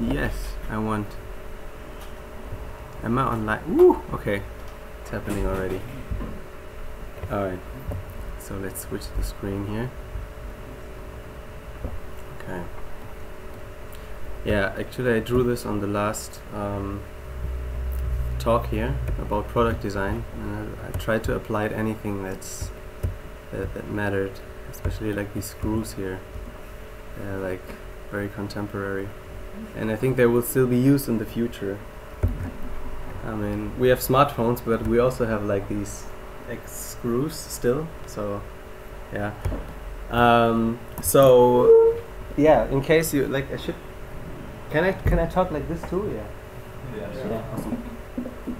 Yes, I want. Am I online? Woo! Okay, it's happening already. Alright, so let's switch the screen here. Okay. Yeah, actually I drew this on the last talk here about product design. I tried to apply it anything that mattered, especially like these screws here. They're like very contemporary, and I think they will still be used in the future. I mean, we have smartphones, but we also have like these screws still. So, yeah. So, yeah. In case you like, I should. Can I talk like this too? Yeah. Yeah. Awesome.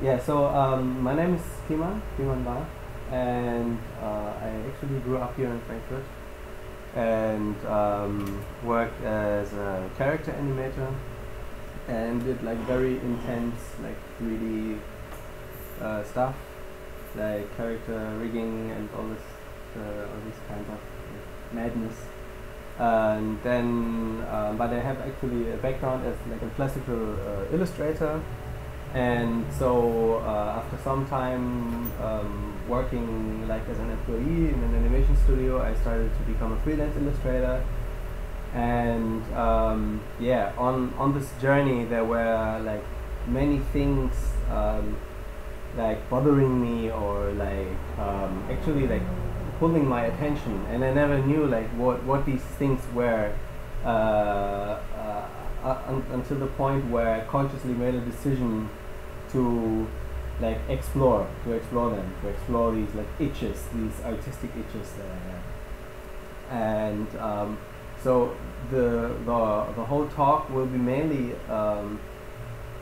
Yeah. So, my name is Kiman Ba, and I actually grew up here in Frankfurt, and worked as a character animator, and did like very intense like 3D stuff, like character rigging and all these kinds of madness. And then, but I have actually a background as like a classical illustrator, and so after some time working like as an employee in an animation studio, I started to become a freelance illustrator. And yeah, on this journey there were like many things like bothering me, or like actually like pulling my attention, and I never knew like what these things were until the point where I consciously made a decision to like explore these like itches, these artistic itches that I have. And so the whole talk will be mainly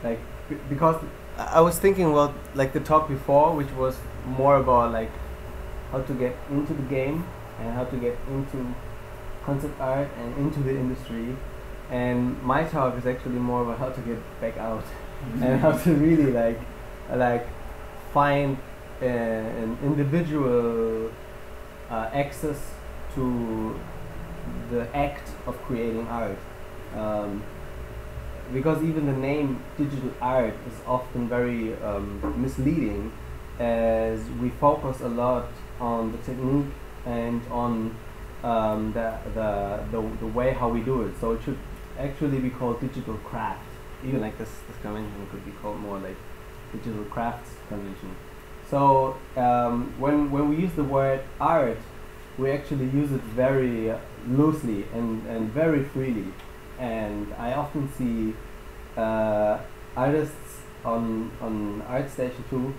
like because I was thinking about like the talk before, which was more about like how to get into the game and how to get into concept art and into the industry, and my talk is actually more about how to get back out and how to really like find an individual access to the act of creating art, because even the name digital art is often very misleading, as we focus a lot on the technique and on the way how we do it. So it should actually be called digital craft. Even like this convention could be called more like digital crafts convention. So when we use the word art, we actually use it very loosely and very freely. And I often see artists on ArtStation 2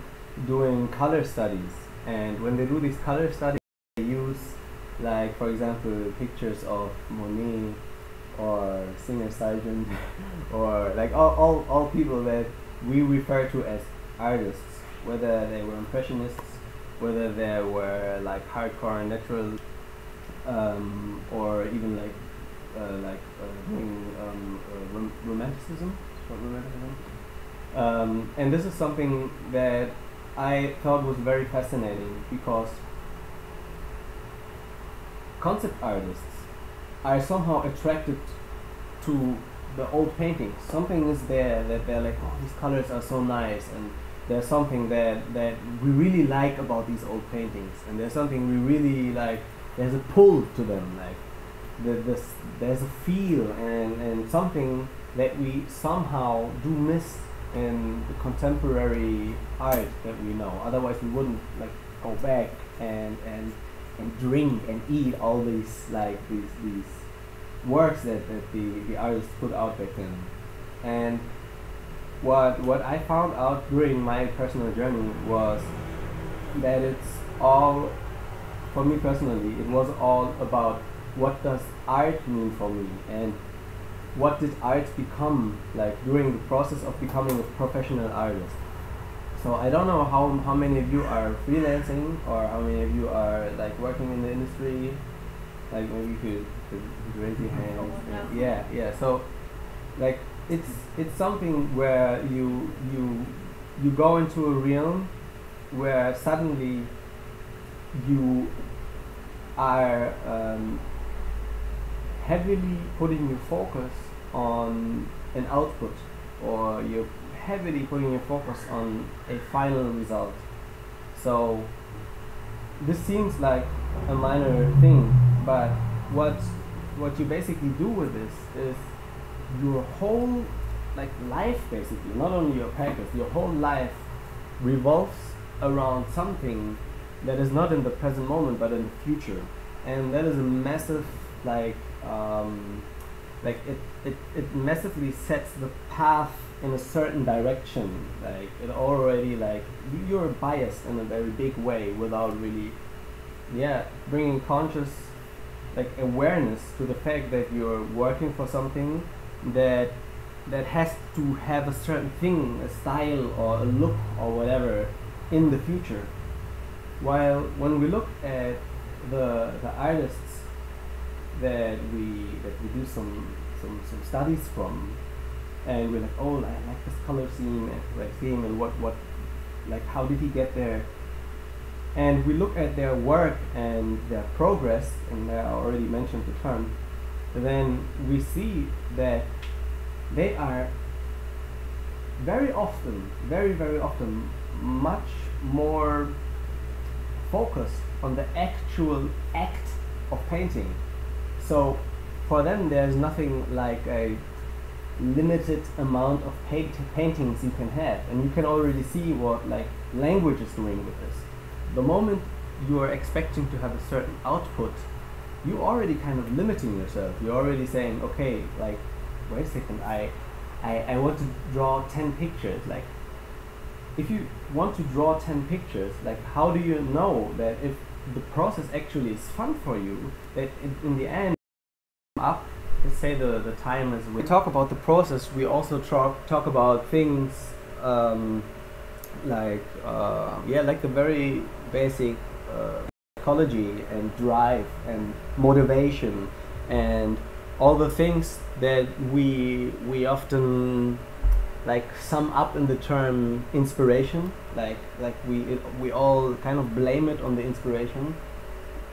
doing color studies. And when they do these color studies, they use, like, for example, pictures of Monet or Singer Sargent or like all people that we refer to as artists, whether they were impressionists, whether they were like hardcore natural, or even like doing romanticism. And this is something that I thought was very fascinating, because concept artists are somehow attracted to the old paintings. Something is there that they're like, oh, these colors are so nice, and there's something that we really like about these old paintings, and there's something we really like, there's a pull to them, like there's a feel and something that we somehow do miss in the contemporary art that we know. Otherwise we wouldn't like go back and drink and eat all these these works that the artists put out back then. And what I found out during my personal journey was that it's all, for me personally, it was all about what does art mean for me, and what did art become like during the process of becoming a professional artist. So I don't know how many of you are freelancing, or how many of you are like working in the industry. Like maybe you could raise your hand. Yeah. So like it's something where you go into a realm where suddenly you are heavily putting your focus on an output, or you're heavily putting your focus on a final result. So this seems like a minor thing, but what you basically do with this is your whole life, basically, not only your practice, your whole life revolves around something that is not in the present moment but in the future, and that is a massive it massively sets the path in a certain direction. It already you're biased in a very big way without really bringing conscious awareness to the fact that you're working for something that has to have a certain thing, a style or a look or whatever in the future. While when we look at the artists that we do some studies from, and we're like, oh, I like this color theme and what how did he get there? And we look at their work and their progress, and I already mentioned the term, then we see that they are very often, very often, much more focused on the actual act of painting. So for them there's nothing like a limited amount of paintings you can have, and you can already see what language is doing with this. The moment you are expecting to have a certain output, you're already kind of limiting yourself. You're already saying, okay, wait a second, I want to draw 10 pictures. If you want to draw 10 pictures, how do you know that if the process actually is fun for you, that in the end up, let's say the time is, we talk about the process, we also talk about things the very basic psychology and drive and motivation and all the things that we often sum up in the term inspiration. We all kind of blame it on the inspiration.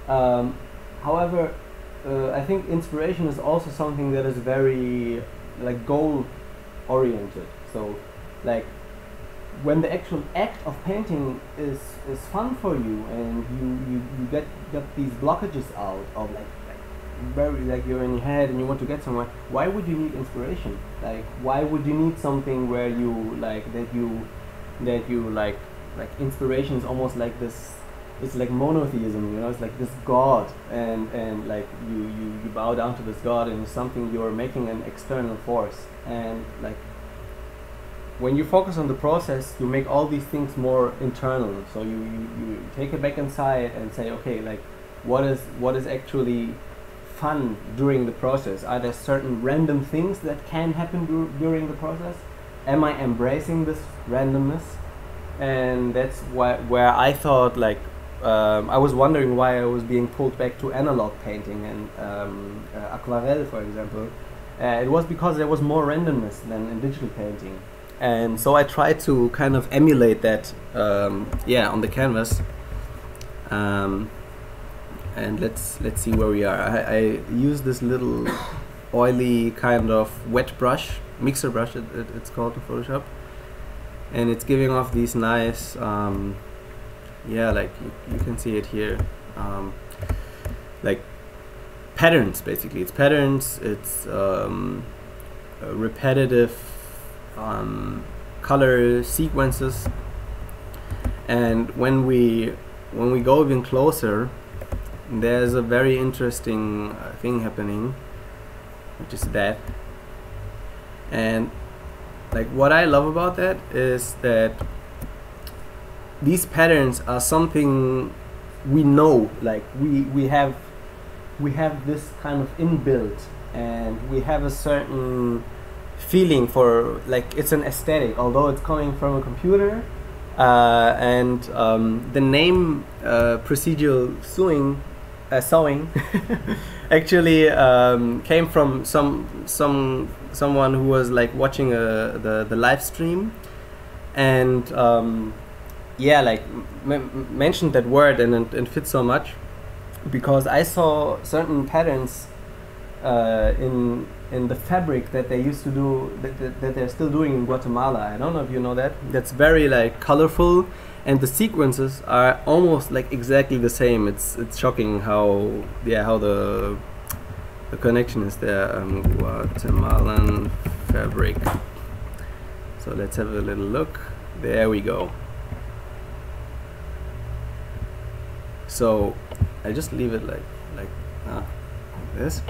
However, I think inspiration is also something that is very goal oriented. So when the actual act of painting is fun for you, and you get these blockages out of very you're in your head and you want to get somewhere, why would you need inspiration? Why would you need something where you inspiration is almost like this, it's like monotheism, it's like this god, and you bow down to this god, and it's something you're making an external force. And when you focus on the process, you make all these things more internal. So you take it back inside and say, okay, what is actually fun during the process? Are there certain random things that can happen during the process? Am I embracing this randomness? And that's where I thought I was wondering why I was being pulled back to analog painting and aquarelle, for example. It was because there was more randomness than in digital painting. And so I tried to kind of emulate that on the canvas. And let's see where we are. I use this little oily kind of wet brush, mixer brush it's called in Photoshop, and it's giving off these nice you can see it here, patterns. Basically it's patterns, it's repetitive color sequences. And when we go even closer, there's a very interesting thing happening, which is that. And what I love about that is that these patterns are something we know, we have this kind of inbuilt, and we have a certain feeling for, it's an aesthetic, although it's coming from a computer. And the name procedural sewing actually came from someone who was watching the live stream, and mentioned that word, and it fits so much because I saw certain patterns in the fabric that they used to do, that they're still doing in Guatemala. I don't know if you know that. That's very like colorful, and the sequences are almost like exactly the same. It's shocking how the connection is there. Guatemalan fabric. So let's have a little look. There we go. So I just leave it like this.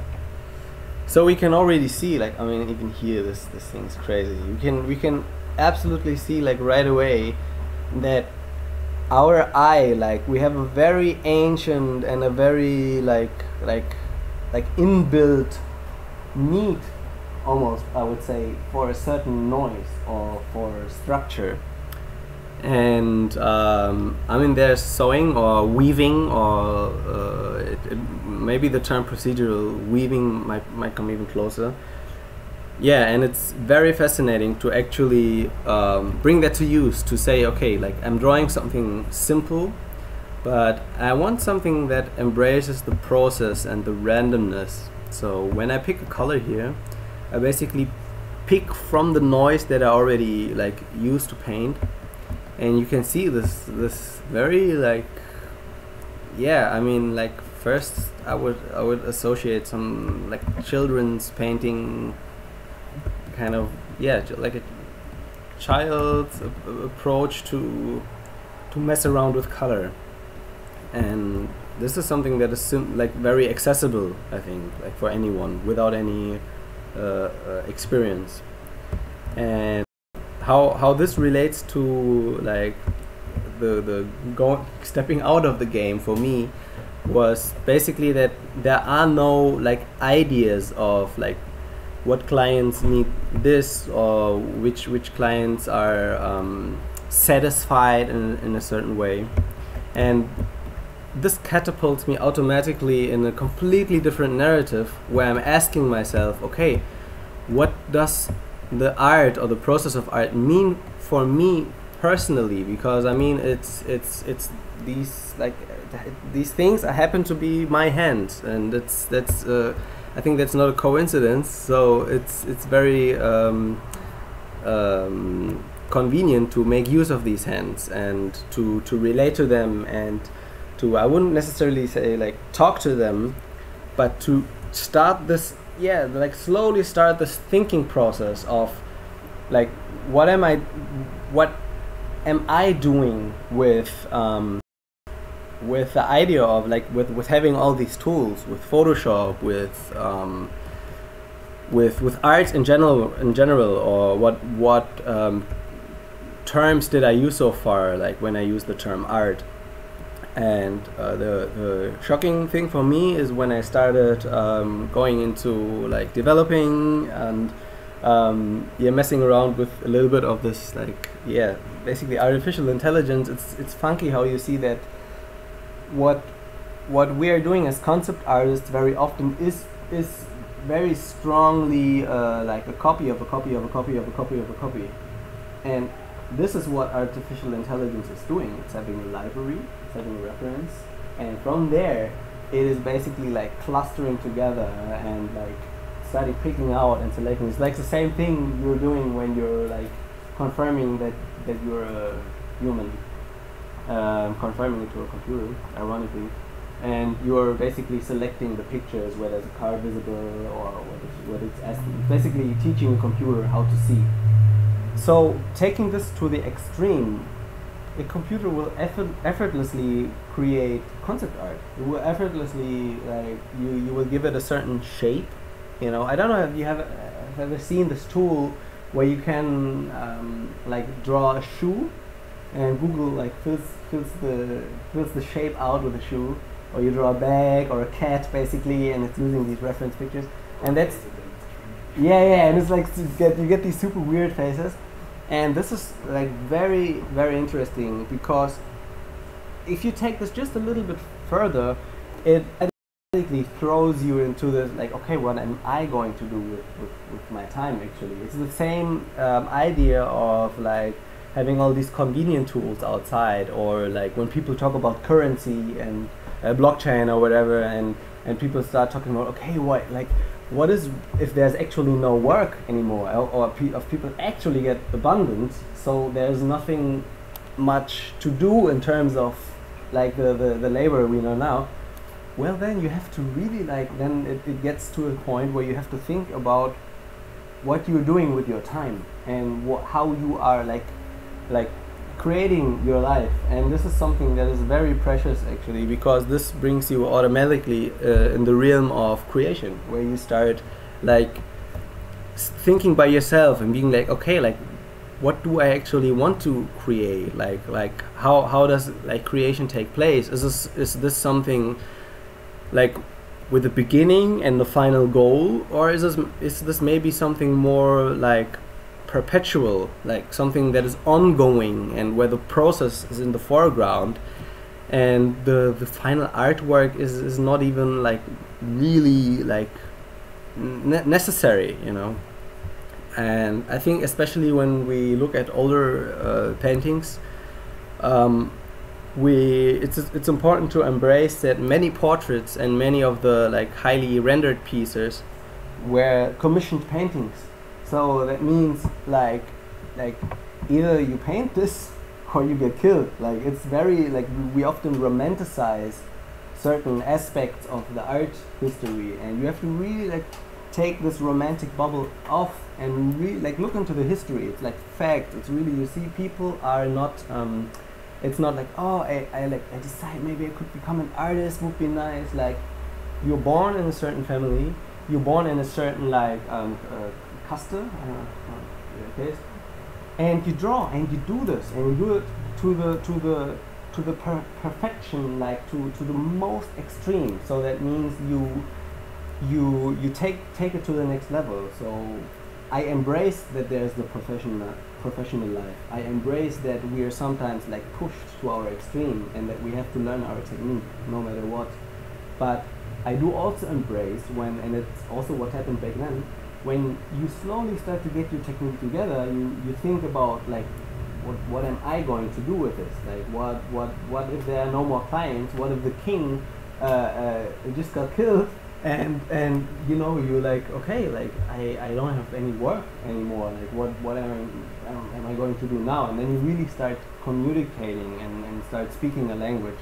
So we can already see, like, I mean, even here, this thing's crazy. We can absolutely see, like, right away that our eye, like, we have a very ancient and a very like inbuilt need, almost, I would say, for a certain noise or for structure. And I mean, there's sewing or weaving, or maybe the term procedural weaving might come even closer. Yeah, and it's very fascinating to actually bring that to use, to say, okay, like, I'm drawing something simple, but I want something that embraces the process and the randomness. So when I pick a color here, I basically pick from the noise that I already like used to paint. And you can see this very, like, yeah, I mean, like, first I would associate some like children's painting kind of, yeah, like a child's approach to mess around with color. And this is something that is like very accessible, I think, like for anyone without any experience. And how this relates to like the stepping out of the game for me was basically that there are no like ideas of like what clients need this, or which clients are satisfied in a certain way. And this catapults me automatically in a completely different narrative, where I'm asking myself, okay, what does the art or the process of art mean for me personally? Because I mean, it's these like these things happen to be my hands, and that's I think that's not a coincidence. So it's very convenient to make use of these hands and to relate to them, and to, I wouldn't necessarily say like talk to them, but to start this, yeah, like slowly start this thinking process of like what am I doing with the idea of like with having all these tools, with Photoshop, with art in general, or what terms did I use so far, like when I use the term art. And the shocking thing for me is when I started going into like developing and messing around with a little bit of this, like, yeah, basically artificial intelligence. It's funky how you see that what we are doing as concept artists very often is very strongly like a copy of a copy of a copy of a copy of a copy. And this is what artificial intelligence is doing. It's having a library, it's having a reference, and from there it is basically like clustering together and like starting picking out and selecting. It's like the same thing you're doing when you're like confirming that you're a human, confirming it to a computer, ironically, and you're basically selecting the pictures where there's a car visible or what it's asking. It's basically teaching a computer how to see. So taking this to the extreme, a computer will effortlessly create concept art. It will effortlessly, like, you will give it a certain shape. You know, I don't know if you have ever seen this tool where you can like draw a shoe, and Google like fills the shape out with a shoe, or you draw a bag or a cat basically, and it's using these reference pictures, and that's and it's like you get these super weird faces. And this is like very, very interesting, because if you take this just a little bit further, it basically throws you into this, like, okay, what am I going to do with my time actually? It's the same idea of like having all these convenient tools outside, or like when people talk about currency and blockchain or whatever, and and people start talking about, okay, what is if there's actually no work anymore, or if people actually get abundant, so there's nothing much to do in terms of like the labor we know now. Well, then you have to really then it gets to a point where you have to think about what you're doing with your time and how you are like creating your life. And this is something that is very precious actually, because this brings you automatically in the realm of creation, where you start like thinking by yourself and being like, okay, like what do I actually want to create? Like how does like creation take place? Is this something like with the beginning and the final goal, or is this maybe something more like perpetual, like something that is ongoing and where the process is in the foreground and the final artwork is not even like really like necessary, you know? And I think especially when we look at older paintings, it's important to embrace that many portraits and many of the like highly rendered pieces were commissioned paintings. So that means like either you paint this or you get killed. Like it's very like we often romanticize certain aspects of the art history, and you have to really like take this romantic bubble off and really like look into the history. It's like fact. It's really, you see, people are not it's not like, oh, I decide maybe I could become an artist, would be nice. Like you're born in a certain family, you're born in a certain like caste, and you draw and you do this and you do it to the perfection, like to the most extreme. So that means you take it to the next level. So I embrace that there's the professional life. I embrace that we are sometimes like pushed to our extreme and that we have to learn our technique no matter what. But I do also embrace and it's also what happened back then, when you slowly start to get your technique together, you think about like what am I going to do with this? Like what if there are no more clients? What if the king just got killed? And you know, you're like, okay, like I don't have any work anymore. Like what am I going to do now? And then you really start communicating and start speaking a language.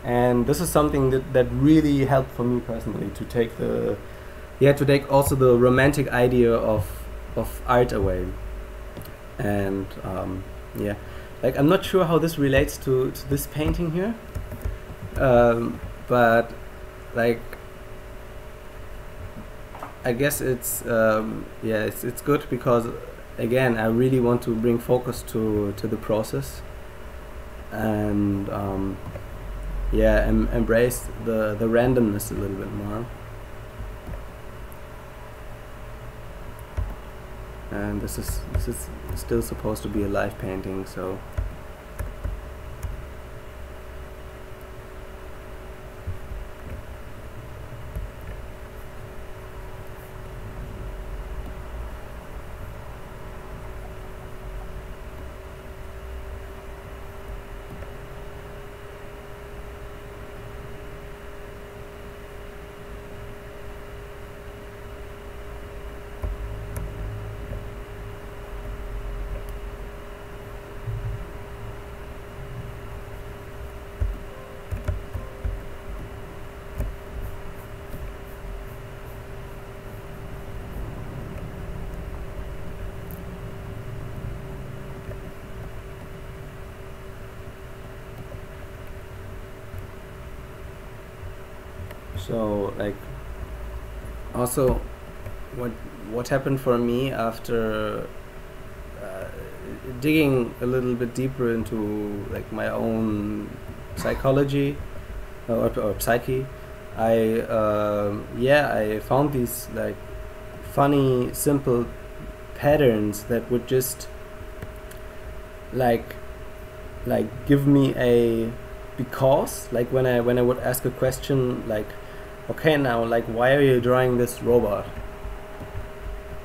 And this is something that really helped for me personally, to take also the romantic idea of art away. And yeah, like I'm not sure how this relates to this painting here, but like I guess it's it's good because again I really want to bring focus to the process and embrace the randomness a little bit more. And this is still supposed to be a live painting, so like also what happened for me after digging a little bit deeper into like my own psychology or psyche, I found these like funny simple patterns that would just like give me a because, like when I would ask a question like, okay, now like why are you drawing this robot?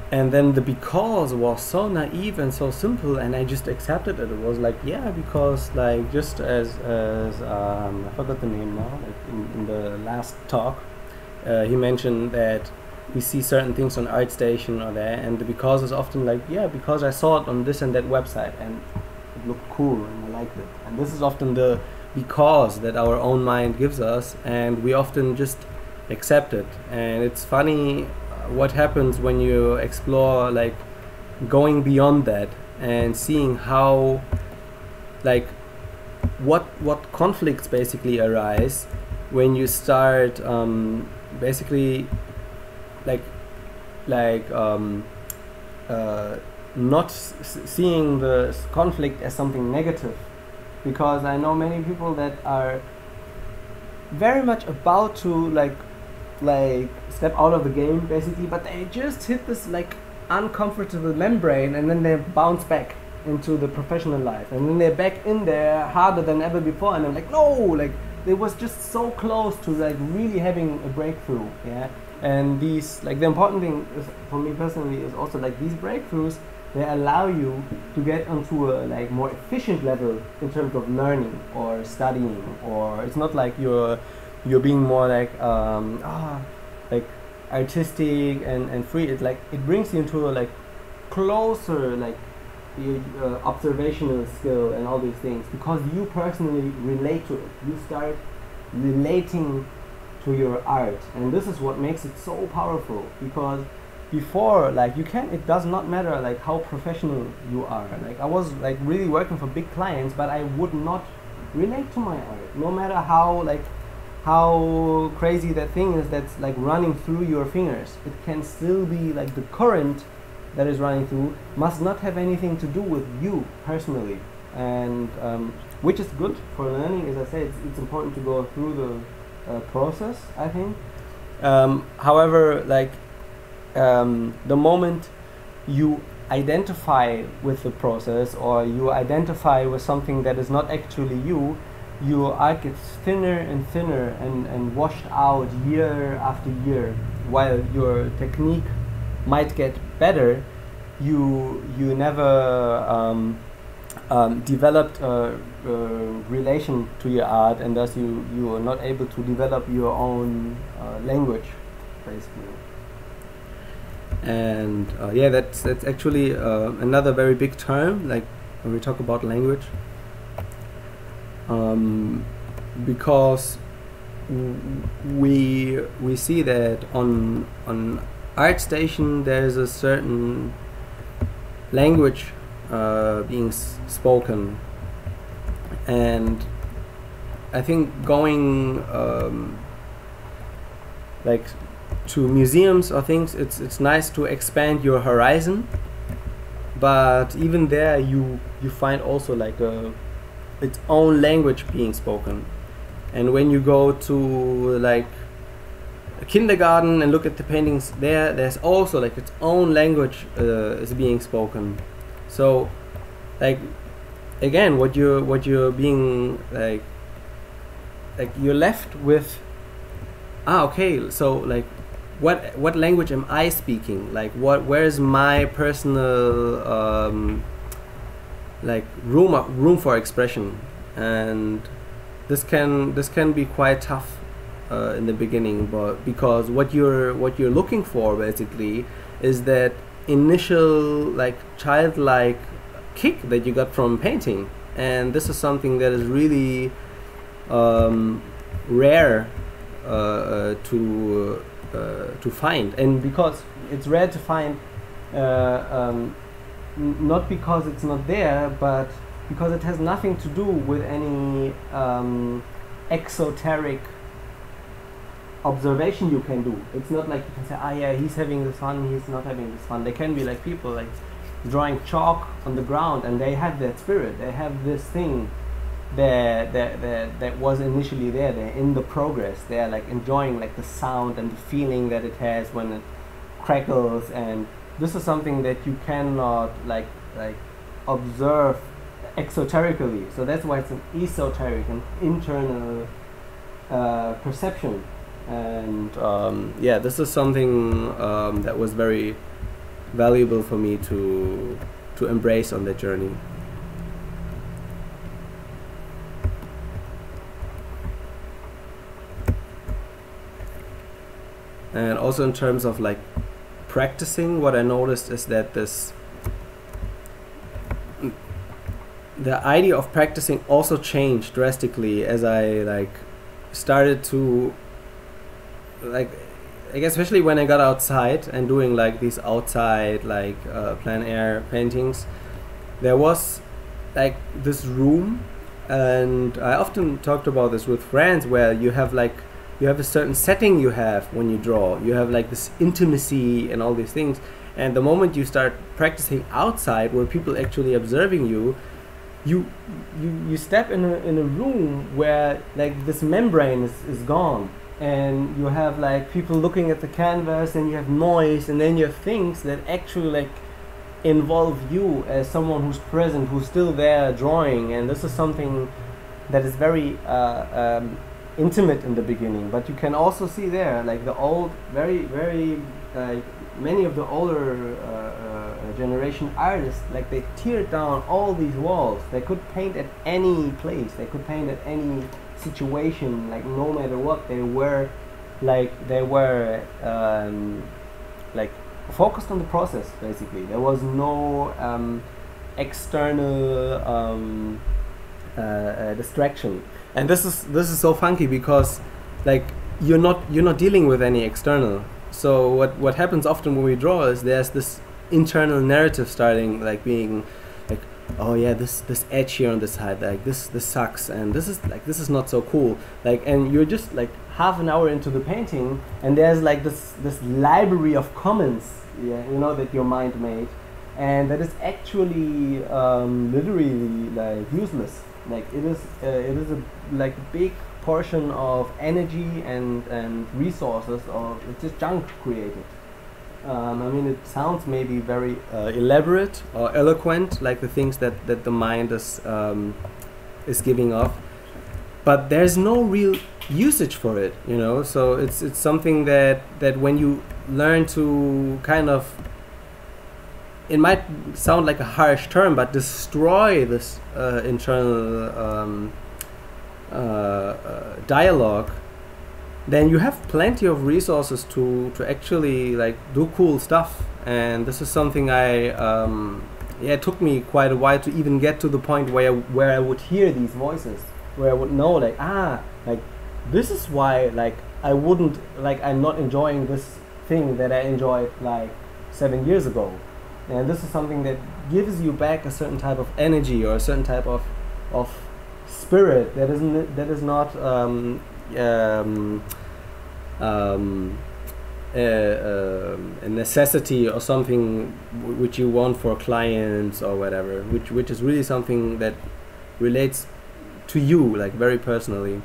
And then the because was so naive and so simple, and I just accepted it. It was like, yeah, because just as I forgot the name now, like in the last talk, he mentioned that we see certain things on ArtStation or there, and the because is often like, yeah, because I saw it on this and that website and it looked cool and I liked it. And this is often the because that our own mind gives us, and we often just accept it. And it's funny what happens when you explore, like, going beyond that and seeing how, like, what conflicts basically arise when you start basically not seeing the conflict as something negative. Because I know many people that are very much about to like step out of the game basically, but they just hit this like uncomfortable membrane, and then they bounce back into the professional life, and then they're back in there harder than ever before, and I'm like, no, like they was just so close to like really having a breakthrough. Yeah. And these, like, the important thing is, for me personally, is also like these breakthroughs, they allow you to get onto a like more efficient level in terms of learning or studying, or it's not like you're being more like like artistic and free. It's like it brings you into a like closer like observational skill and all these things, because you personally relate to it. You start relating to your art, and this is what makes it so powerful. Because before, like, you can, it does not matter like how professional you are. Like, I was like really working for big clients, but I would not relate to my art, no matter how crazy that thing is that's like running through your fingers. It can still be like the current that is running through must not have anything to do with you personally, and which is good for learning. As I say, it's important to go through the process, I think. However, like the moment you identify with the process, or you identify with something that is not actually you, your art gets thinner and thinner and washed out year after year. While your technique might get better, you never developed a relation to your art, and thus you are not able to develop your own language, basically. And yeah, that's actually another very big term, like when we talk about language, because we see that on ArtStation there's a certain language being spoken, and I think going like to museums or things, it's nice to expand your horizon, but even there you find also like its own language being spoken. And when you go to like a kindergarten and look at the paintings there's also like its own language is being spoken. So like again, what you're being like you're left with, okay, so like what language am I speaking? Like where is my personal like room for expression? And this can be quite tough in the beginning, but because what you're looking for basically is that initial like childlike kick that you got from painting, and this is something that is really rare to find. And because it's rare to find, not because it's not there, but because it has nothing to do with any exoteric observation you can do. It's not like you can say, yeah, he's having this fun, he's not having this fun. There can be like people like drawing chalk on the ground, and they have that spirit, they have this thing that was initially there. They're in the progress, they're like enjoying like the sound and the feeling that it has when it crackles. And this is something that you cannot like observe exoterically. So that's why it's an esoteric and internal perception. And yeah, this is something that was very valuable for me to embrace on that journey. And also in terms of like practicing, what I noticed is that the idea of practicing also changed drastically as I like started to like, I guess especially when I got outside and doing like these outside like plein air paintings. There was like this room, and I often talked about this with friends, where you have a certain setting you have when you draw. You have like this intimacy and all these things, and the moment you start practicing outside, where people actually observing you, you step in a room where like this membrane is gone, and you have like people looking at the canvas, and you have noise, and then you have things that actually like involve you as someone who's present, who's still there drawing. And this is something that is very intimate in the beginning, but you can also see there like the old, very many of the older generation artists, like they teared down all these walls. They could paint at any place, they could paint at any situation, like no matter what. They were like focused on the process. Basically, there was no external distraction. And this is so funky, because like you're not dealing with any external. So what happens often when we draw is there's this internal narrative starting, like being like, oh yeah, this edge here on the side, like this sucks, and this is not so cool. Like, and you're just like half an hour into the painting, and there's like this library of comments, that your mind made, and that is actually literally like useless. Like it is a like big portion of energy and resources, or it's just junk created. I mean, it sounds maybe very elaborate or eloquent, like the things that the mind is giving off, but there's no real usage for it, So it's something that when you learn to kind of, it might sound like a harsh term, but destroy this internal dialogue, then you have plenty of resources to actually like do cool stuff. And this is something it took me quite a while to even get to the point where I would hear these voices, where I would know like this is why like I'm not enjoying this thing that I enjoyed like 7 years ago. And this is something that gives you back a certain type of energy, or a certain type of spirit that is not a necessity or something which you want for clients or whatever, which is really something that relates to you like very personally.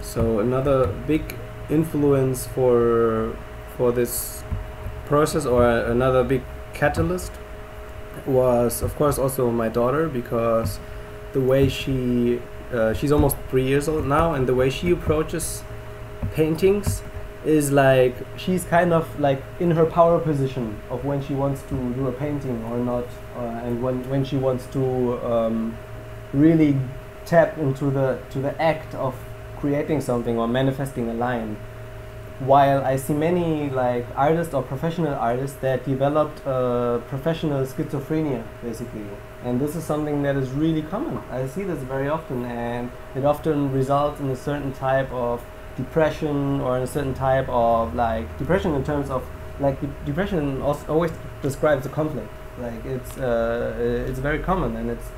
So another big influence for this process, or another big catalyst, was of course also my daughter, because the way she's almost 3 years old now, and the way she approaches paintings is like she's kind of like in her power position of when she wants to do a painting or not, and when she wants to really tap into the act of creating something or manifesting a line. While I see many like artists or professional artists that developed professional schizophrenia, basically, and this is something that is really common. I see this very often, and it often results in a certain type of depression, or in a certain type of like depression in terms of like depression always describes a conflict. Like it's very common, and it's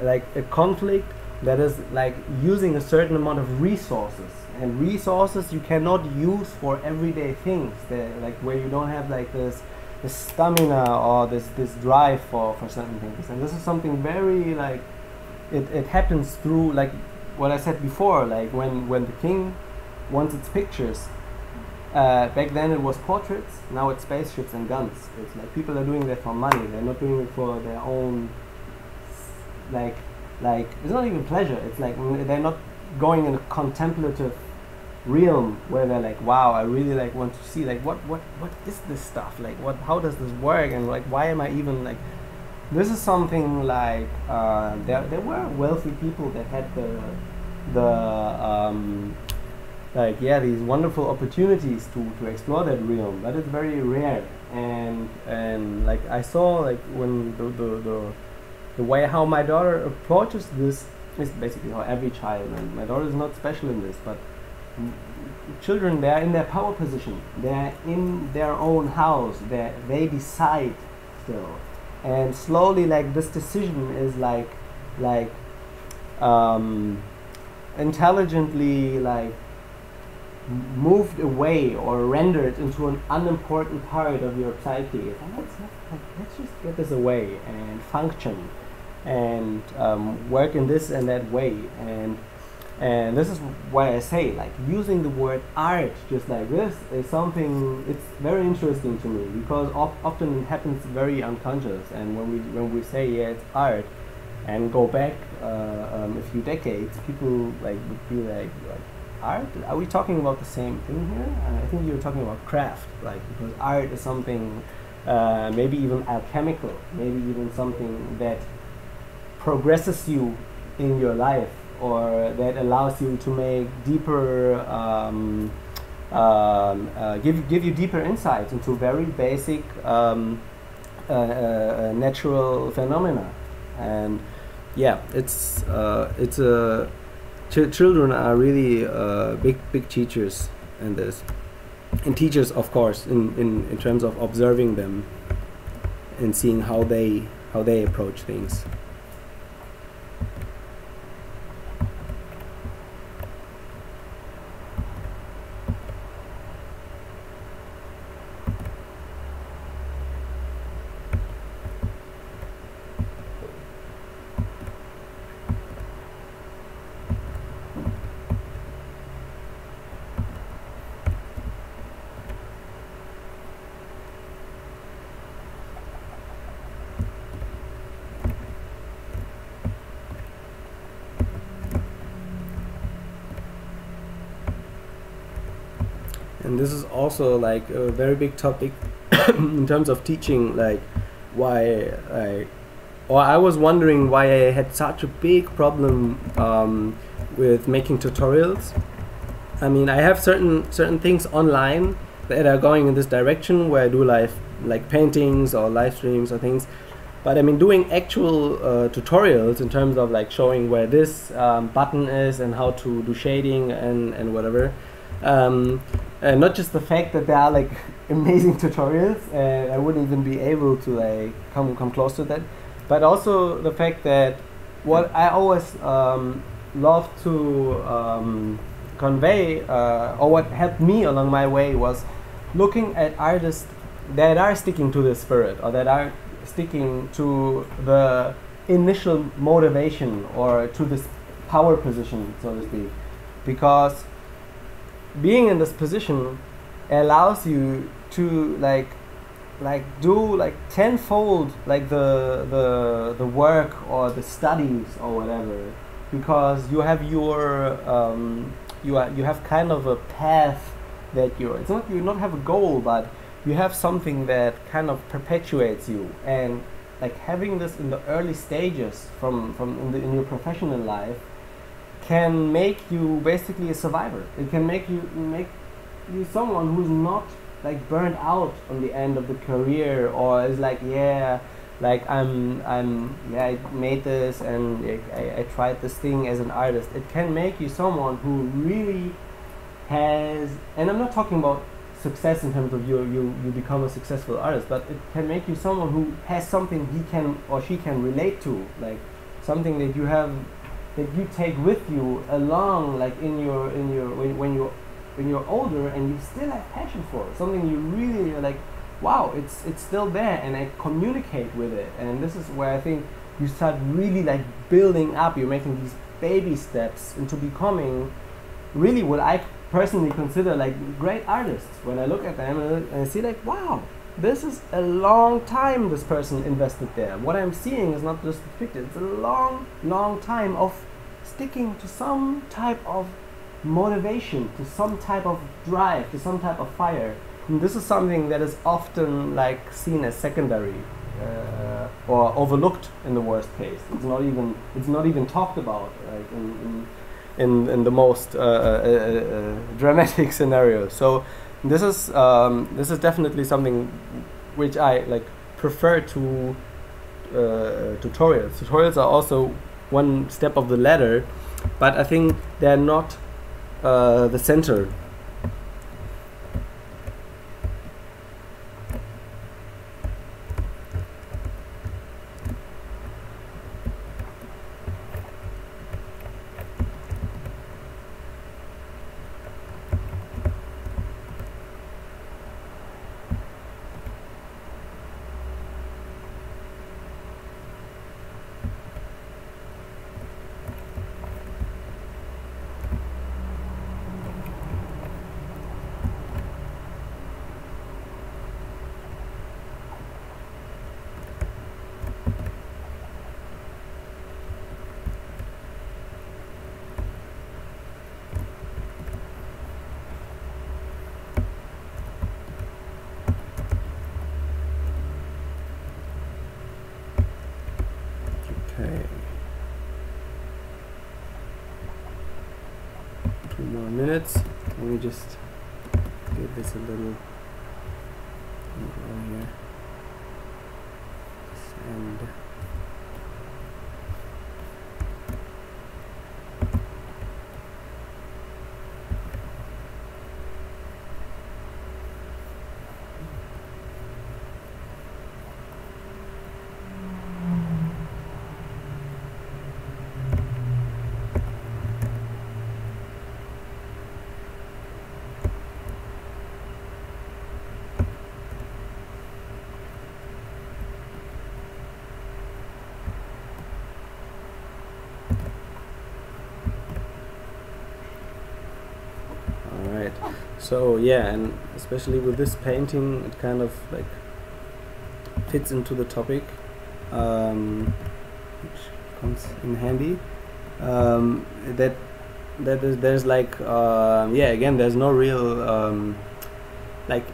like a conflict that is like using a certain amount of resources, and resources you cannot use for everyday things, like where you don't have like this stamina or this drive for certain things. And this is something very like it happens through like what I said before, like when the king wants its pictures. Back then it was portraits, now it's spaceships and guns. It's like people are doing that for money, they're not doing it for their own like it's not even pleasure. It's like they're not going in a contemplative realm where they're like, wow, I really like want to see like what is this stuff, like how does this work, and like why am I even like this is something like there were wealthy people that had these wonderful opportunities to explore that realm, but it's very rare. And like I saw like when the way how my daughter approaches this is basically how every child, and my daughter is not special in this, but children, they're in their power position, they're in their own house, they decide still, and slowly like this decision is like intelligently like moved away or rendered into an unimportant part of your psyche. Let's just get this away and function and work in this and that way. And this is why I say like using the word art just like this is something, it's very interesting to me, because often it happens very unconscious. And when we say yeah it's art and go back a few decades, people like would be like art? Are we talking about the same thing here? I think you're talking about craft, like, because art is something maybe even alchemical, maybe even something that progresses you in your life, or that allows you to make deeper, give you deeper insights into very basic natural phenomena. And yeah, it's a children are really big teachers in this, and teachers of course in terms of observing them and seeing how they approach things. And this is also like a very big topic in terms of teaching, like why I was wondering why I had such a big problem with making tutorials. I mean, I have certain things online that are going in this direction where I do like paintings or live streams or things, but I mean doing actual tutorials in terms of like showing where this button is and how to do shading and whatever. Not just the fact that there are like amazing tutorials, I wouldn't even be able to like come close to that, but also the fact that what I always love to convey, or what helped me along my way, was looking at artists that are sticking to the spirit, or that are sticking to the initial motivation or to this power position, so to speak, because being in this position allows you to do like tenfold like the work or the studies or whatever, because you have your you have kind of a path that you not have a goal, but you have something that kind of perpetuates you. And like having this in the early stages in your professional life can make you basically a survivor. It can make you someone who's not like burned out on the end of the career, or is like, yeah, like I made this and I tried this thing as an artist. It can make you someone who really has, and I'm not talking about success in terms of you become a successful artist, but it can make you someone who has something he can or she can relate to, like something that you have, that you take with you along, like when you're older and you still have passion for it, something you really are like, wow, it's still there and I communicate with it. And this is where I think you start really like building up. You're making these baby steps into becoming really what I personally consider like great artists. When I look at them and I see like, wow, this is a long time this person invested there. What I'm seeing is not just depicted, it's a long time of sticking to some type of motivation, to some type of drive, to some type of fire. And this is something that is often like seen as secondary or overlooked in the worst case. It's not even talked about, like in the most dramatic scenarios. So this is definitely something which I like prefer to tutorials. Tutorials are also one step of the ladder, but I think they're not the center. Okay. 2 more minutes. Let me just give this a little over here. And so yeah, and especially with this painting, it kind of like fits into the topic, which comes in handy. There's like yeah, again, there's no real like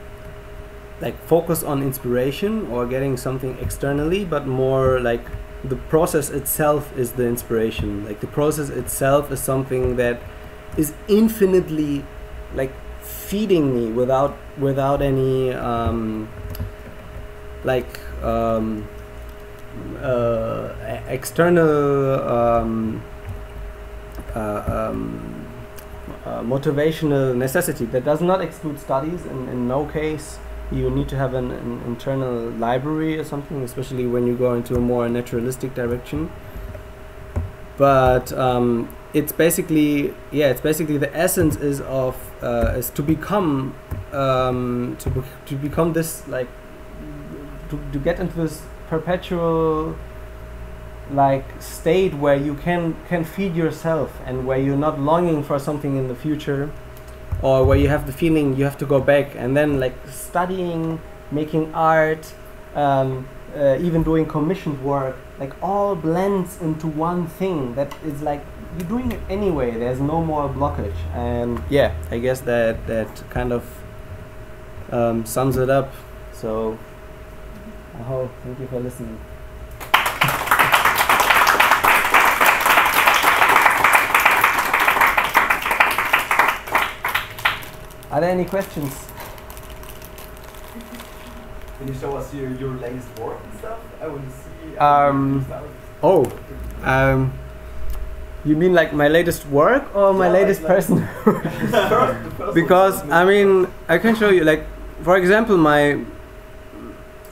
focus on inspiration or getting something externally, but more like the process itself is the inspiration. Like the process itself is something that is infinitely like feeding me without any external motivational necessity. That does not exclude studies, and in no case you need to have an internal library or something, especially when you go into a more naturalistic direction. But it's basically the essence is to become this, like to get into this perpetual like state where you can feed yourself and where you're not longing for something in the future, or where you have the feeling you have to go back, and then like studying, making art, even doing commissioned work, like all blends into one thing that is like you're doing it anyway. There's no more blockage, and yeah, I guess that kind of sums it up. So I hope. Thank you for listening. Are there any questions? Can you show us your latest work and stuff? I want to see. You mean like my latest work or my latest person? Because I mean, I can show you. Like, for example, my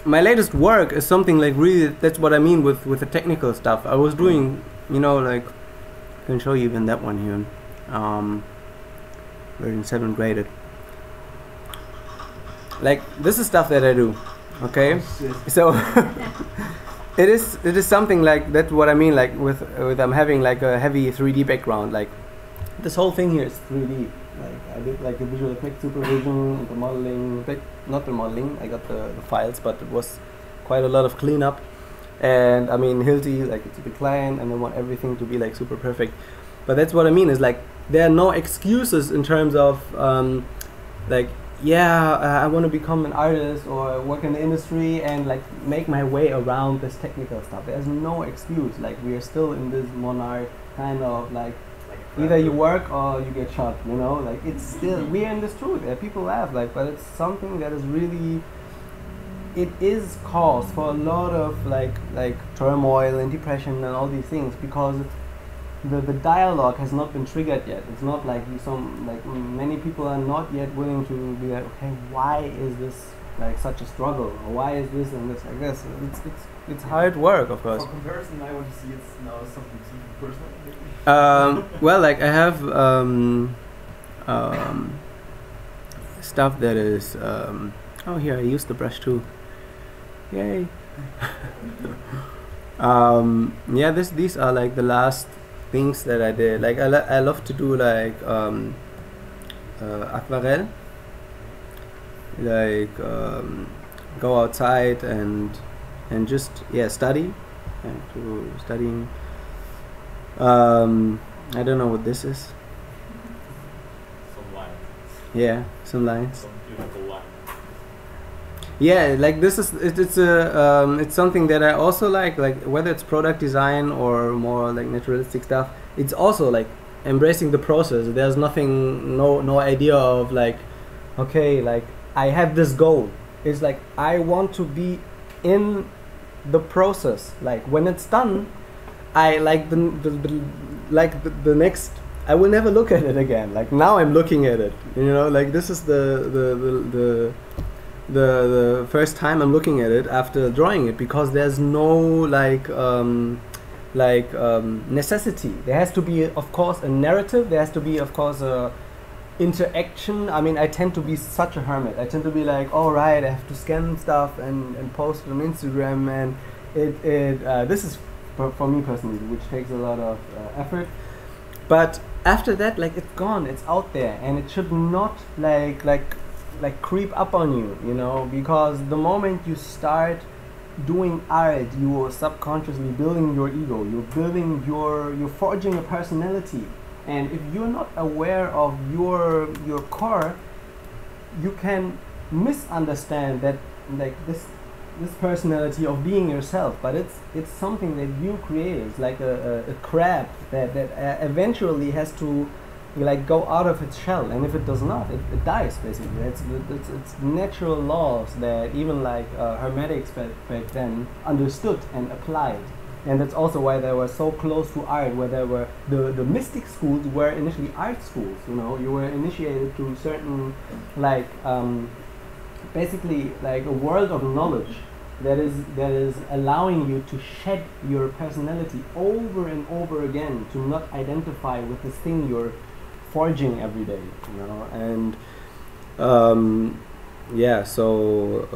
latest work is something like really. That's what I mean with the technical stuff. I was doing, you know, like I can show you even that one here. We're in 7th grade. Like this is stuff that I do, okay? So it is something like that's what I mean. Like with I'm having like a heavy 3D background. Like this whole thing here is 3D. Like I did like the visual effect supervision, the modeling, not the modeling. I got the files, but it was quite a lot of cleanup. And I mean Hilti, like it's a big client, and I want everything to be like super perfect. But that's what I mean is like there are no excuses in terms of like. Yeah, I want to become an artist or work in the industry and like make my way around this technical stuff. There's no excuse. Like we are still in this monarch kind of like either you work or you get shot. You know, like it's still we are in this truth. People laugh like, but it's something that is really. It is cause for a lot of like turmoil and depression and all these things because. The dialogue has not been triggered yet. It's not like many people are not yet willing to be like, okay, why is this like such a struggle, or why is this and this? I guess it's hard work, of course. For comparison, I want to see it's now something personal. Well, like I have stuff that is. Oh, here I used the brush too. Yay! Yeah, these are like the last. Things that I did, like I love to do like aquarelle, like go outside and just study and to studying. I don't know what this is. Some lines. Yeah, some lines. Some beautiful lines. Yeah, like this is it's something that I also like whether it's product design or more like naturalistic stuff. It's also like embracing the process. There's nothing, no idea of like, okay, like I have this goal. It's like I want to be in the process. Like when it's done, I like the next. I will never look at it again. Like now I'm looking at it. You know, like this is the first time I'm looking at it after drawing it because there's no necessity. There has to be, of course, a narrative. There has to be, of course, a interaction. I mean, I tend to be such a hermit. I tend to be like, all right, I have to scan stuff and post it on Instagram, and this is for me personally, which takes a lot of effort. But after that, like it's gone. It's out there, and it should not like creep up on you, you know, because the moment you start doing art, you are subconsciously building your ego, you're forging a personality, and if you're not aware of your core, you can misunderstand that like this personality of being yourself, but it's something that you create. It's like a crab that eventually has to like go out of its shell, and if it does not, it dies basically. It's natural laws that even like Hermetics back then understood and applied, and that's also why they were so close to art. Where there were the mystic schools were initially art schools. You know, you were initiated to certain like basically like a world of knowledge that is allowing you to shed your personality over and over again, to not identify with this thing you're forging every day, you know. And yeah, so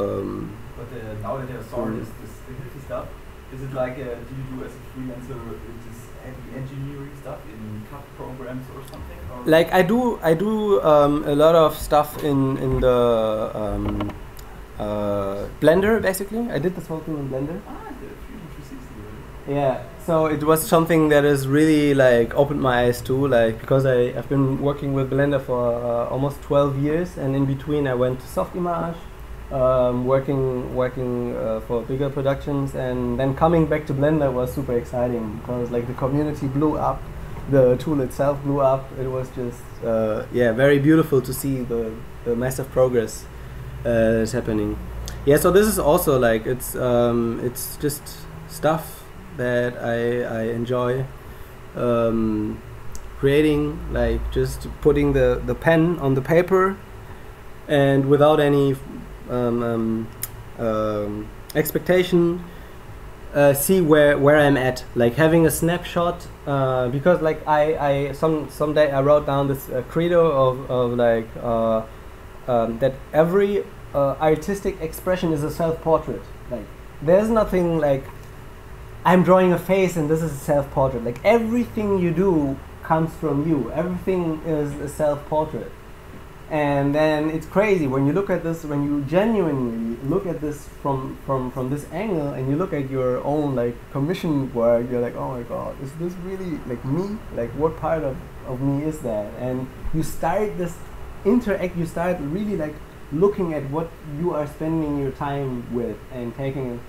but now that they are sorted, this stuff, Is it like, do you do as a freelancer this heavy engineering stuff in CAD programs or something? Or Like I do a lot of stuff in the Blender basically. I did this whole thing in Blender. the Fusion 360. Yeah, so it was something that has really like opened my eyes too, like because I've been working with Blender for almost 12 years, and in between I went to Softimage, working for bigger productions, and then coming back to Blender was super exciting because like the community blew up, the tool itself blew up. It was just yeah, very beautiful to see the massive progress that's happening. Yeah, so this is also like it's just stuff that I enjoy creating, like just putting the pen on the paper and without any expectation, see where I'm at, like having a snapshot, because like someday I wrote down this credo of like that every artistic expression is a self-portrait. Like there's nothing like I'm drawing a face and this is a self-portrait. Like everything you do comes from you. Everything is a self-portrait. And then it's crazy when you look at this, when you genuinely look at this from this angle, and you look at your own like commissioned work, you're like, oh my god, is this really like me? Like what part of me is that? And you start this you start really like looking at what you are spending your time with and taking it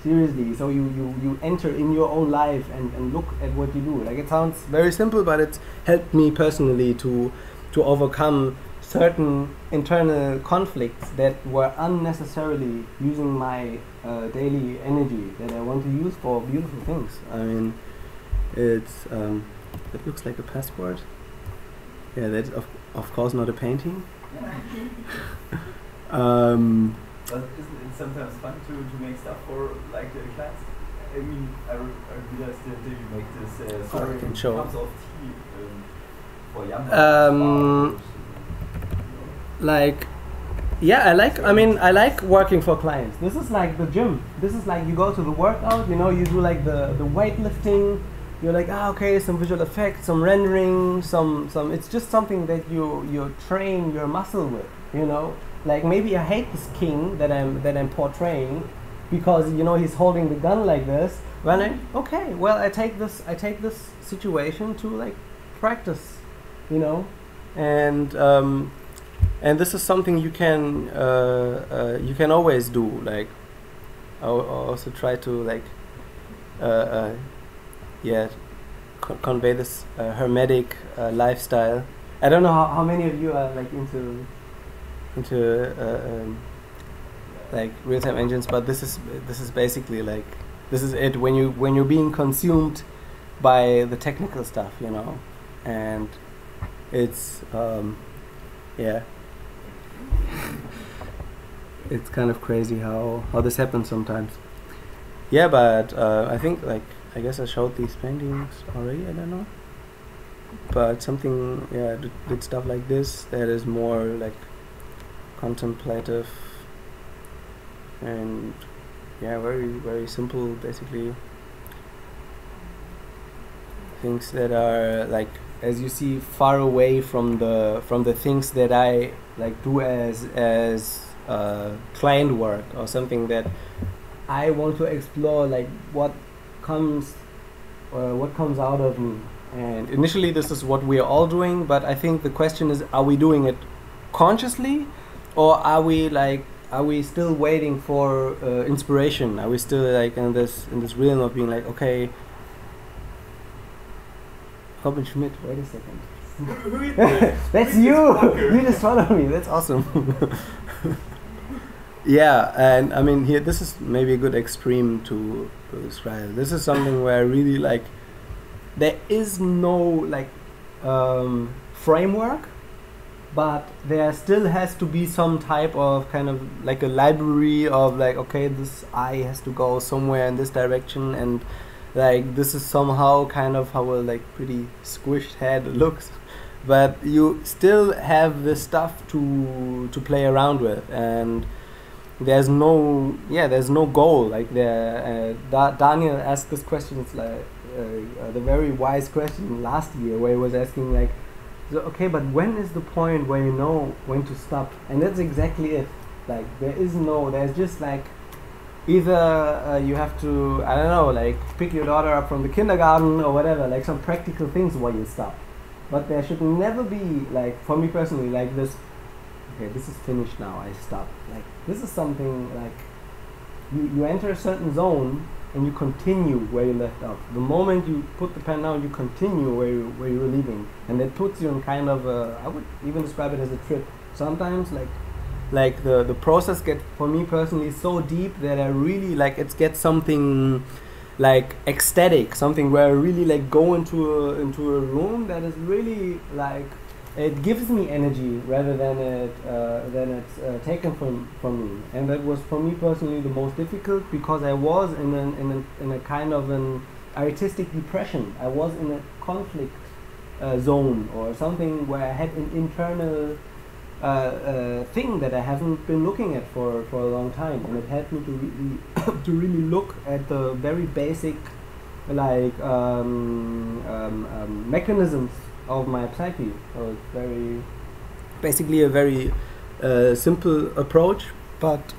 seriously. So you enter in your own life and look at what you do. Like it sounds very simple, but it's helped me personally to overcome certain internal conflicts that were unnecessarily using my daily energy that I want to use for beautiful things. I mean, it's it looks like a passport. Yeah, that's of course not a painting. But isn't it sometimes fun to make stuff for like the clients? I mean, I realized that you make this cups of tea for Yamba. Like, yeah, I like working for clients. This is like the gym. This is like you go to the workout, you know, you do like the weightlifting. You're like, okay, some visual effects, some rendering, some. It's just something that you train your muscle with, you know. Like maybe I hate this king that I'm portraying, because you know he's holding the gun like this. Well, I take this situation to like practice, you know, and this is something you can always do. Like I also try to like convey this hermetic lifestyle. I don't know how many of you are like into like real-time engines, but this is basically like this is it when you're being consumed by the technical stuff, you know, and it's yeah, it's kind of crazy how this happens sometimes. Yeah, but I think like I guess I showed these paintings already. I don't know, but something did stuff like this that is more like contemplative and very very simple, basically things that are like, as you see, far away from the things that I like do as client work, or something that I want to explore, like what comes out of me. And initially this is what we are all doing, but I think the question is, are we doing it consciously, or are we still waiting for inspiration? Are we still like in this realm of being like, okay, Robin Schmidt, wait a second. That's you! You just followed me, that's awesome. Yeah, and I mean here, this is maybe a good extreme to describe. This is something where I really like, there is no like framework, but there still has to be some type of kind of like a library of like, okay, this eye has to go somewhere in this direction, and like this is somehow kind of how a like pretty squished head looks, but you still have this stuff to play around with. And there's no goal. Like Daniel asked this question. It's like the very wise question last year, where he was asking like, so, okay, but when is the point where you know when to stop? And that's exactly it. Like there's just like either you have to, I don't know, like pick your daughter up from the kindergarten or whatever, like some practical things where you stop. But there should never be, like, for me personally, like this, okay, this is finished now, I stop. Like, this is something, like, you enter a certain zone and you continue where you left off. The moment you put the pen down, you continue where you were leaving. And that puts you in kind of a, I would even describe it as a trip. Sometimes, like the process gets, for me personally, so deep that I really, like, it gets something like ecstatic, something where I really like go into a room that is really like, it gives me energy rather than it's taken from me. And that was for me personally the most difficult, because I was in a kind of an artistic depression. I was in a conflict zone or something where I had an internal thing that I haven't been looking at for a long time, and it helped me to really to really look at the very basic, like mechanisms of my psyche. So it's very basically a very simple approach, but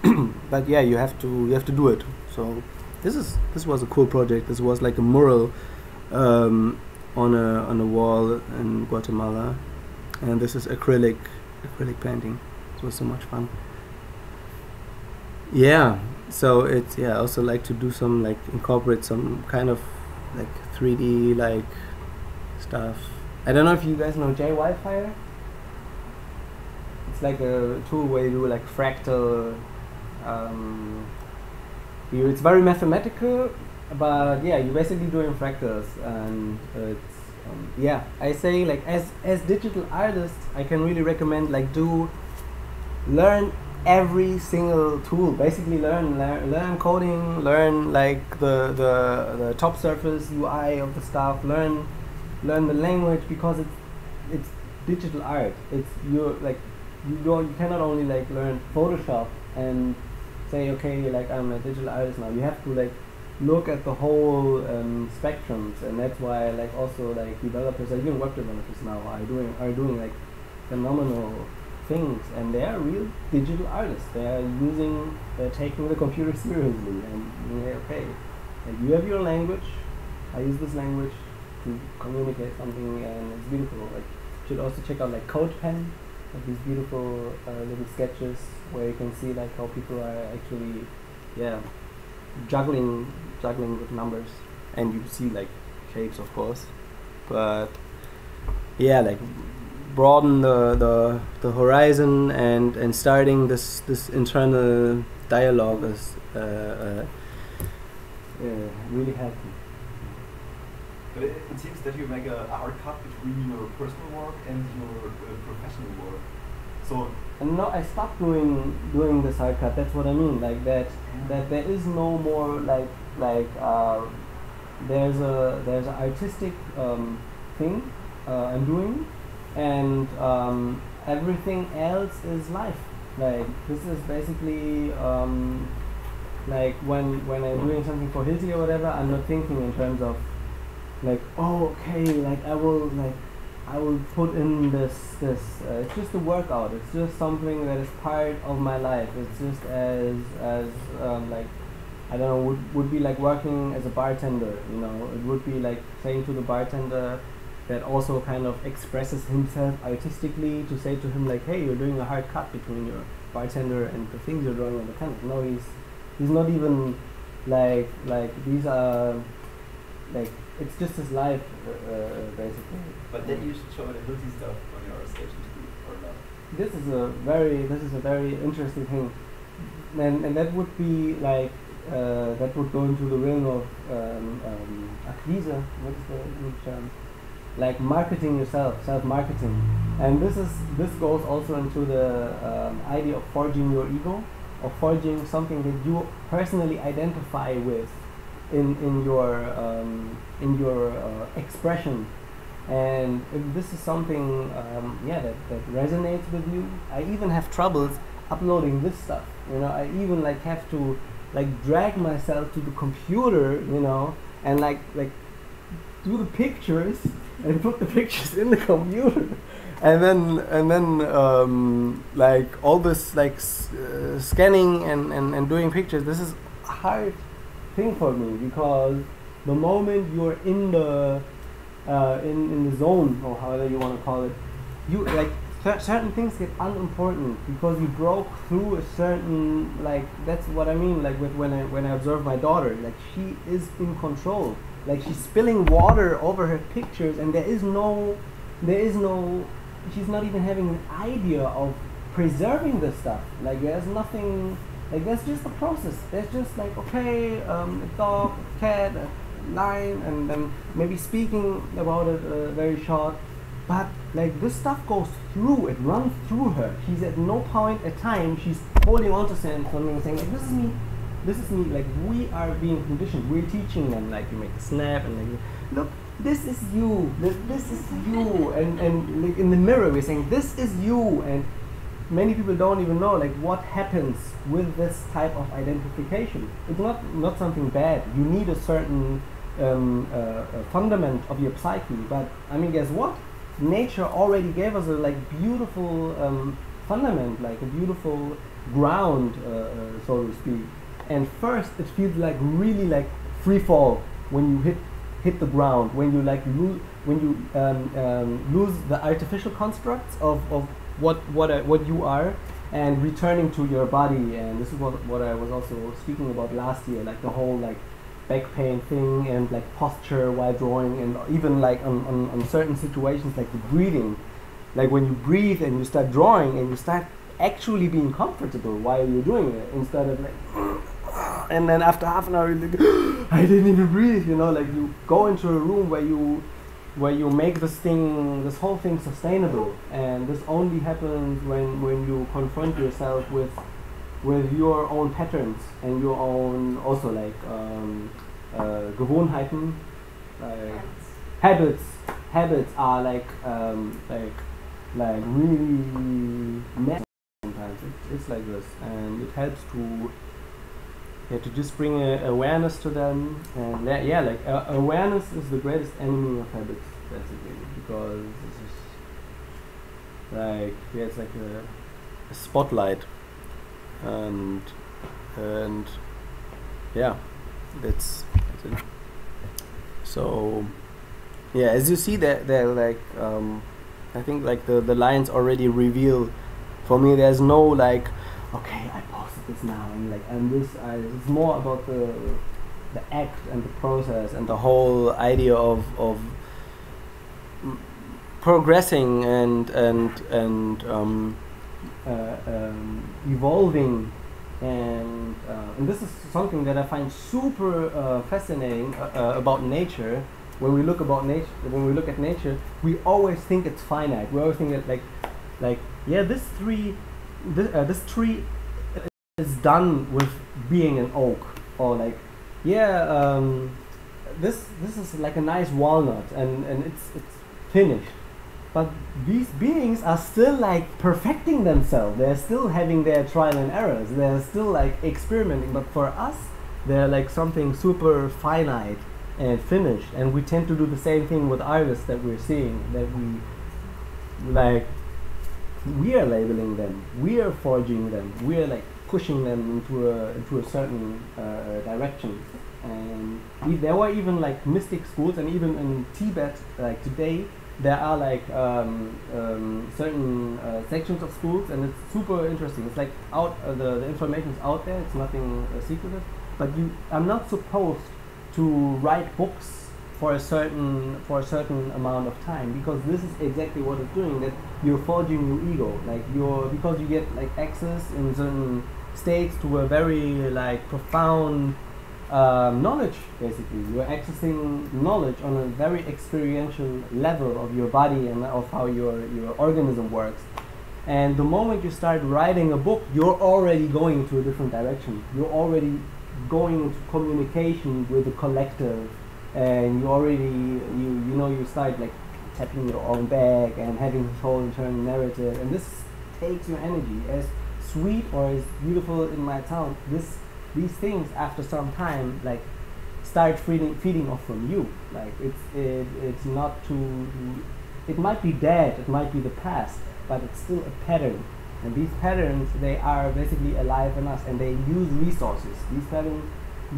but yeah, you have to do it. So this was a cool project. This was like a mural on a wall in Guatemala, and this is acrylic painting. It was so much fun. Yeah, so it's, yeah, I also like to do some, like, incorporate some kind of like 3D like stuff. I don't know if you guys know J-Wildfire. It's like a tool where you do like fractal, it's very mathematical, but yeah, you're basically doing fractals, and it's yeah, I say, like, as digital artists, I can really recommend, like, learn every single tool. Basically learn coding, learn like the top surface UI of the stuff, learn the language, because it's digital art. It's you cannot only like learn Photoshop and say, okay, like, I'm a digital artist now. You have to like look at the whole spectrums, and that's why, like, also like developers, like even web developers now are doing like phenomenal things, and they are real digital artists. They're taking the computer seriously, and okay, like, you have your language, I use this language to communicate something, and it's beautiful. Like, you should also check out like CodePen, like these beautiful little sketches where you can see like how people are actually, yeah, juggling with numbers, and you see like shapes, of course, but yeah, like broaden the horizon and starting this internal dialogue is really helpful. But it seems that you make a hard cut between your personal work and your professional work. So no, I stopped doing this hard cut. That's what I mean. Like that there is no more there's an artistic thing I'm doing, and everything else is life. Like, this is basically like when I'm doing something for Hilti or whatever, I'm not thinking in terms of like, oh, okay, like I will put in this it's just a workout. It's just something that is part of my life. It's just as like, I don't know, would be like working as a bartender, you know. It would be like saying to the bartender that also kind of expresses himself artistically, to say to him like, hey, you're doing a hard cut between your bartender and the things you're drawing on the canvas. No, he's not even like these are like, it's just his life, basically. But then you should show the Hilti stuff on your station too, or not? This is a very interesting thing, and that would be like that would go into the realm of Akquise. What is the English term? Like marketing yourself, self-marketing, and this goes also into the idea of forging your ego, or forging something that you personally identify with in your expression. And if this is something that resonates with you, I even have troubles uploading this stuff. I even like have to like drag myself to the computer, and like do the pictures and put the pictures in the computer, and then like all this like scanning and doing pictures. This is a hard thing for me, because the moment you're in the zone, or however you want to call it, you like certain things get unimportant because you broke through a certain, like, that's what I mean, like with when I observe my daughter, like she is in control, like she's spilling water over her pictures, and there is no she's not even having an idea of preserving this stuff. Like there's nothing, like that's just a process. There's just like, okay, a dog, a cat, a lion, and then maybe speaking about it very short. But like this stuff goes through, it runs through her. She's at no point at time she's holding on to something and saying like, this is me, like we are being conditioned. We're teaching them, like you make a snap and like, look, this is you, this is you, and like in the mirror we're saying this is you, and many people don't even know like what happens with this type of identification. It's not something bad. You need a certain fundament of your psyche, but I mean, guess what? Nature already gave us a like beautiful fundament, like a beautiful ground, so to speak. And first, it feels like really like free fall when you hit the ground, when you like lose the artificial constructs of what you are, and returning to your body. And this is what I was also speaking about last year, like the whole like back pain thing, and like posture while drawing, and even like on certain situations like the breathing, like when you breathe and you start drawing and you start actually being comfortable while you're doing it, instead of like and then after half an hour you're like I didn't even breathe, like you go into a room where you make this whole thing sustainable. And this only happens when you confront yourself with your own patterns and your own also like Gewohnheiten, like habits are like really messy sometimes. It's like this, and it helps to just bring awareness to them. And like awareness is the greatest enemy of habits, basically, because it's just like it's like a spotlight. And yeah, that's it. So yeah, as you see, they're like I think like the lines already reveal for me. There's no like, okay, I posted this now, and this it's more about the act and the process and the whole idea of progressing and evolving, and this is something that I find super fascinating about nature. When we look at nature, we always think it's finite. We always think that like yeah, this tree is done with being an oak, or like yeah, this is like a nice walnut, and it's finished. But these beings are still like perfecting themselves. They're still having their trial and errors. They're still like experimenting. But for us, they're like something super finite and finished. And we tend to do the same thing with artists that we're seeing. That we are labeling them. We are forging them. We are like pushing them into a certain direction. And there were even like mystic schools, and even in Tibet, like today, there are like certain sections of schools, and it's super interesting. It's like the information is out there. It's nothing secretive. But I'm not supposed to write books for a certain amount of time, because this is exactly what it's doing. That you're forging your ego, like because you get like access in certain states to a very like profound knowledge. Basically, you're accessing knowledge on a very experiential level of your body and of how your organism works. And the moment you start writing a book, you're already going into a different direction. You're already going into communication with the collective, and you start like tapping your own back and having this whole internal narrative, and this takes your energy. As sweet or is beautiful in my sound, these things after some time like start feeding off from you. Like it's not too. It might be dead. It might be the past, but it's still a pattern. And these patterns, they are basically alive in us, and they use resources. These patterns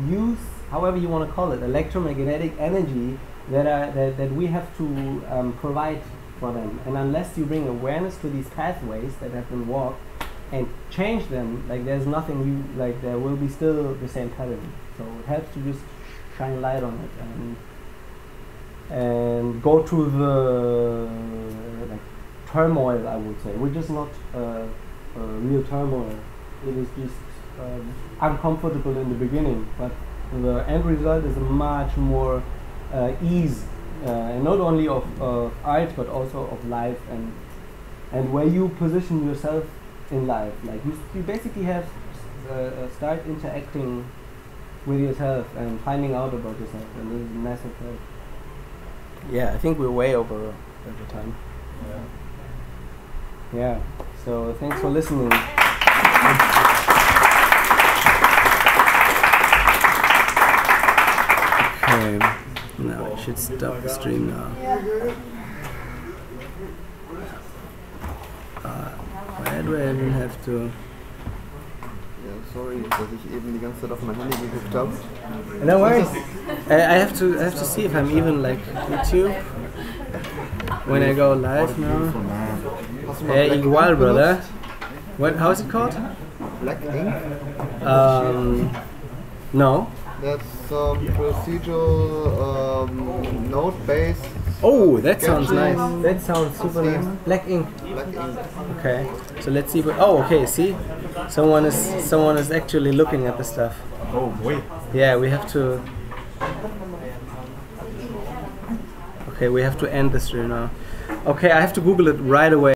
use, however you want to call it, electromagnetic energy that we have to provide for them. And unless you bring awareness to these pathways that have been walked and change them, like there's nothing you like. There will be still the same pattern. So it helps to just shine light on it and go through the like turmoil, I would say, which is not real turmoil. It is just uncomfortable in the beginning, but the end result is much more ease, and not only of art but also of life and where you position yourself in life. Like you basically have start interacting with yourself and finding out about yourself, and this is massive help. Yeah, I think we're way over time. Yeah, so thanks for listening. Okay, now I should stop the stream now. Where do I even have to? Sorry, dass ich eben die ganze Zeit auf mein Handy geguckt habe. No worries. I have to see if I'm even like YouTube when I go live now. Igual, brother. What? How is it called? Black ink. No. That's procedural node-based. Oh, that sounds nice. That sounds super nice. Black ink. Black ink. Okay. So let's see. Oh, okay. See, someone is actually looking at the stuff. Oh boy. Yeah, we have to. Okay, we have to end the stream now. Okay, I have to Google it right away.